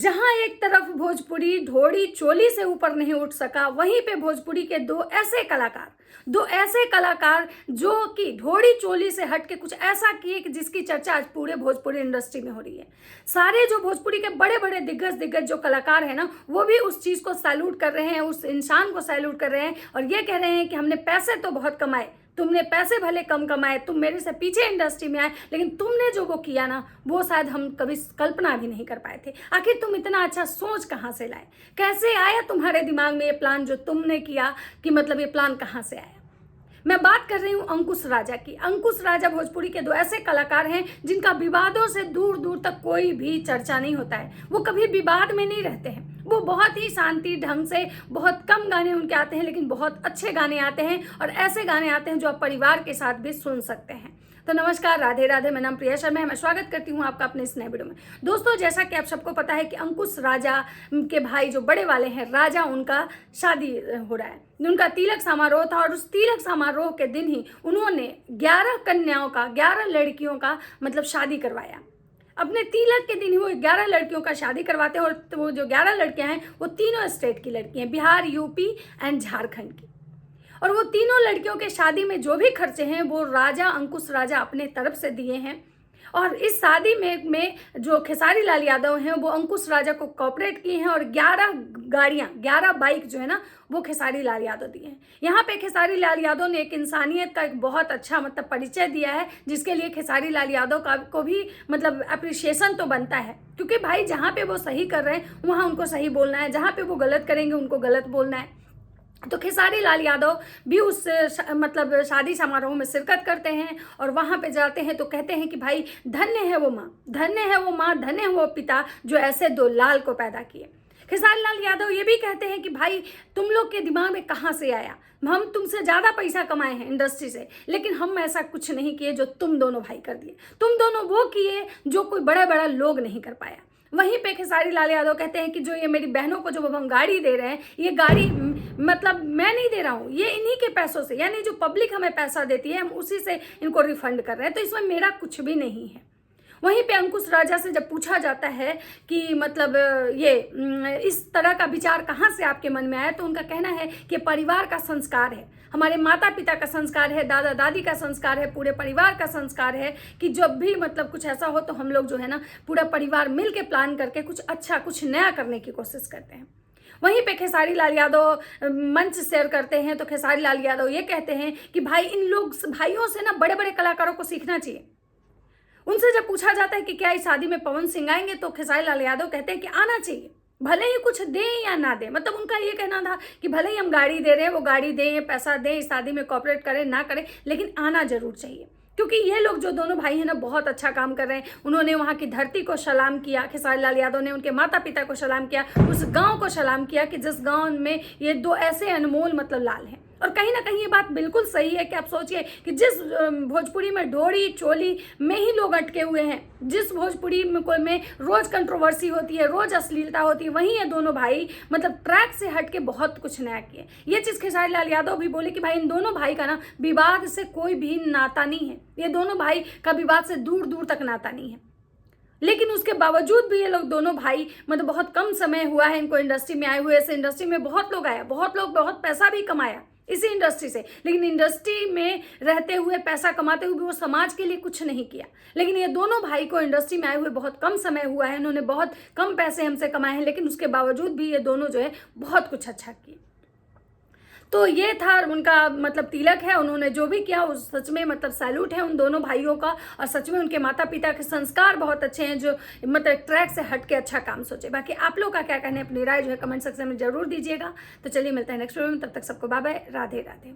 जहां एक तरफ भोजपुरी ढोड़ी चोली से ऊपर नहीं उठ सका, वहीं पे भोजपुरी के दो ऐसे कलाकार जो कि ढोड़ी चोली से हट के कुछ ऐसा किए कि जिसकी चर्चा आज पूरे भोजपुरी इंडस्ट्री में हो रही है। सारे जो भोजपुरी के बड़े बड़े दिग्गज जो कलाकार हैं ना, वो भी उस चीज़ को सैल्यूट कर रहे हैं, उस इंसान को सैल्यूट कर रहे हैं और ये कह रहे हैं कि हमने पैसे तो बहुत कमाए, तुमने पैसे भले कम कमाए, तुम मेरे से पीछे इंडस्ट्री में आए, लेकिन तुमने जो वो किया ना, वो शायद हम कभी कल्पना भी नहीं कर पाए थे। आखिर तुम इतना अच्छा सोच कहाँ से लाए? कैसे आया तुम्हारे दिमाग में ये प्लान जो तुमने किया, कि मतलब ये प्लान कहाँ से आया? मैं बात कर रही हूँ अंकुश राजा की। अंकुश राजा भोजपुरी के दो ऐसे कलाकार हैं जिनका विवादों से दूर दूर तक कोई भी चर्चा नहीं होता है। वो कभी विवाद में नहीं रहते हैं। वो बहुत ही शांति ढंग से, बहुत कम गाने उनके आते हैं, लेकिन बहुत अच्छे गाने आते हैं और ऐसे गाने आते हैं जो आप परिवार के साथ भी सुन सकते हैं। तो नमस्कार, राधे राधे। मेरा नाम प्रिया शर्मा है। मैं स्वागत करती हूँ आपका अपने इस नए वीडियो में। दोस्तों, जैसा कि आप सबको पता है कि अंकुश राजा के भाई जो बड़े वाले हैं राजा, उनका शादी हो रहा है। उनका तिलक समारोह था और उस तिलक समारोह के दिन ही उन्होंने 11 कन्याओं का, 11 लड़कियों का मतलब शादी करवाया। अपने तिलक के दिन ही वो 11 लड़कियों का शादी करवाते हैं और वो जो 11 लड़कियां हैं वो तीनों स्टेट की लड़की हैं, बिहार, यूपी एंड झारखंड की। और वो तीनों लड़कियों के शादी में जो भी खर्चे हैं वो राजा, अंकुश राजा अपने तरफ से दिए हैं। और इस शादी में जो खेसारी लाल यादव हैं वो अंकुश राजा को कॉपरेट किए हैं और 11 गाड़ियाँ, 11 बाइक जो है ना, वो खेसारी लाल यादव दिए हैं। यहाँ पे खेसारी लाल यादव ने एक इंसानियत का एक बहुत अच्छा मतलब परिचय दिया है, जिसके लिए खेसारी लाल यादव को भी मतलब अप्रिसिएशन तो बनता है, क्योंकि भाई जहाँ पे वो सही कर रहे हैं वहाँ उनको सही बोलना है, जहाँ पे वो गलत करेंगे उनको गलत बोलना है। तो खेसारी लाल यादव भी उस मतलब शादी समारोह में शिरकत करते हैं और वहाँ पे जाते हैं तो कहते हैं कि भाई धन्य है वो माँ, धन्य है वो माँ, धन्य है वो पिता जो ऐसे दो लाल को पैदा किए। खेसारी लाल यादव ये भी कहते हैं कि भाई तुम लोग के दिमाग में कहाँ से आया, हम तुमसे ज़्यादा पैसा कमाए हैं इंडस्ट्री से, लेकिन हम ऐसा कुछ नहीं किए जो तुम दोनों भाई कर दिए। तुम दोनों वो किए जो कोई बड़ा बड़ा लोग नहीं कर पाया। वहीं पे खेसारी लाल यादव कहते हैं कि जो ये मेरी बहनों को जो हम गाड़ी दे रहे हैं, ये गाड़ी मतलब मैं नहीं दे रहा हूँ, ये इन्हीं के पैसों से, यानी जो पब्लिक हमें पैसा देती है हम उसी से इनको रिफंड कर रहे हैं, तो इसमें मेरा कुछ भी नहीं है। वहीं पे अंकुश राजा से जब पूछा जाता है कि मतलब ये इस तरह का विचार कहाँ से आपके मन में आया, तो उनका कहना है कि परिवार का संस्कार है, हमारे माता पिता का संस्कार है, दादा दादी का संस्कार है, पूरे परिवार का संस्कार है कि जब भी मतलब कुछ ऐसा हो तो हम लोग जो है ना पूरा परिवार मिल के प्लान करके कुछ अच्छा, कुछ नया करने की कोशिश करते हैं। वहीं पे खेसारी लाल यादव मंच शेयर करते हैं तो खेसारी लाल यादव ये कहते हैं कि भाई इन लोग भाइयों से ना बड़े बड़े कलाकारों को सीखना चाहिए। उनसे जब पूछा जाता है कि क्या इस शादी में पवन सिंह आएंगे, तो खेसारी लाल यादव कहते हैं कि आना चाहिए, भले ही कुछ दें या ना दें। मतलब उनका ये कहना था कि भले ही हम गाड़ी दे रहे हैं, वो गाड़ी दें, पैसा दें, इस शादी में कॉपरेट करें ना करें, लेकिन आना जरूर चाहिए। क्योंकि ये लोग जो दोनों भाई हैं ना बहुत अच्छा काम कर रहे हैं। उन्होंने वहाँ की धरती को सलाम किया, खेसारी लाल यादव ने उनके माता पिता को सलाम किया, उस गांव को सलाम किया कि जिस गांव में ये दो ऐसे अनमोल मतलब लाल हैं। और कहीं ना कहीं ये बात बिल्कुल सही है कि आप सोचिए कि जिस भोजपुरी में ढोड़ी चोली में ही लोग अटके हुए हैं, जिस भोजपुरी में रोज कंट्रोवर्सी होती है, रोज अश्लीलता होती है, वहीं ये दोनों भाई मतलब ट्रैक से हट के बहुत कुछ नया किए। ये चीज़ खेसारी लाल यादव भी बोले कि भाई इन दोनों भाई का ना विवाद से कोई भी नाता नहीं है, ये दोनों भाई का विवाद से दूर दूर तक नाता नहीं है। लेकिन उसके बावजूद भी ये लोग दोनों भाई मतलब बहुत कम समय हुआ है इनको इंडस्ट्री में आए हुए। इस इंडस्ट्री में बहुत लोग आया, बहुत लोग बहुत पैसा भी कमाया इसी इंडस्ट्री से, लेकिन इंडस्ट्री में रहते हुए, पैसा कमाते हुए वो समाज के लिए कुछ नहीं किया। लेकिन ये दोनों भाई को इंडस्ट्री में आए हुए बहुत कम समय हुआ है, इन्होंने बहुत कम पैसे हमसे कमाए हैं, लेकिन उसके बावजूद भी ये दोनों जो है बहुत कुछ अच्छा किए। तो ये था उनका मतलब तिलक है, उन्होंने जो भी किया उस सच में मतलब सैल्यूट है उन दोनों भाइयों का। और सच में उनके माता पिता के संस्कार बहुत अच्छे हैं, जो मतलब ट्रैक से हट के अच्छा काम सोचे। बाकी आप लोग का क्या कहना है, अपनी राय जो है कमेंट सेक्शन में जरूर दीजिएगा। तो चलिए मिलते हैं नेक्स्ट वीडियो में, तब तक सबको बाय बाय, राधे राधे।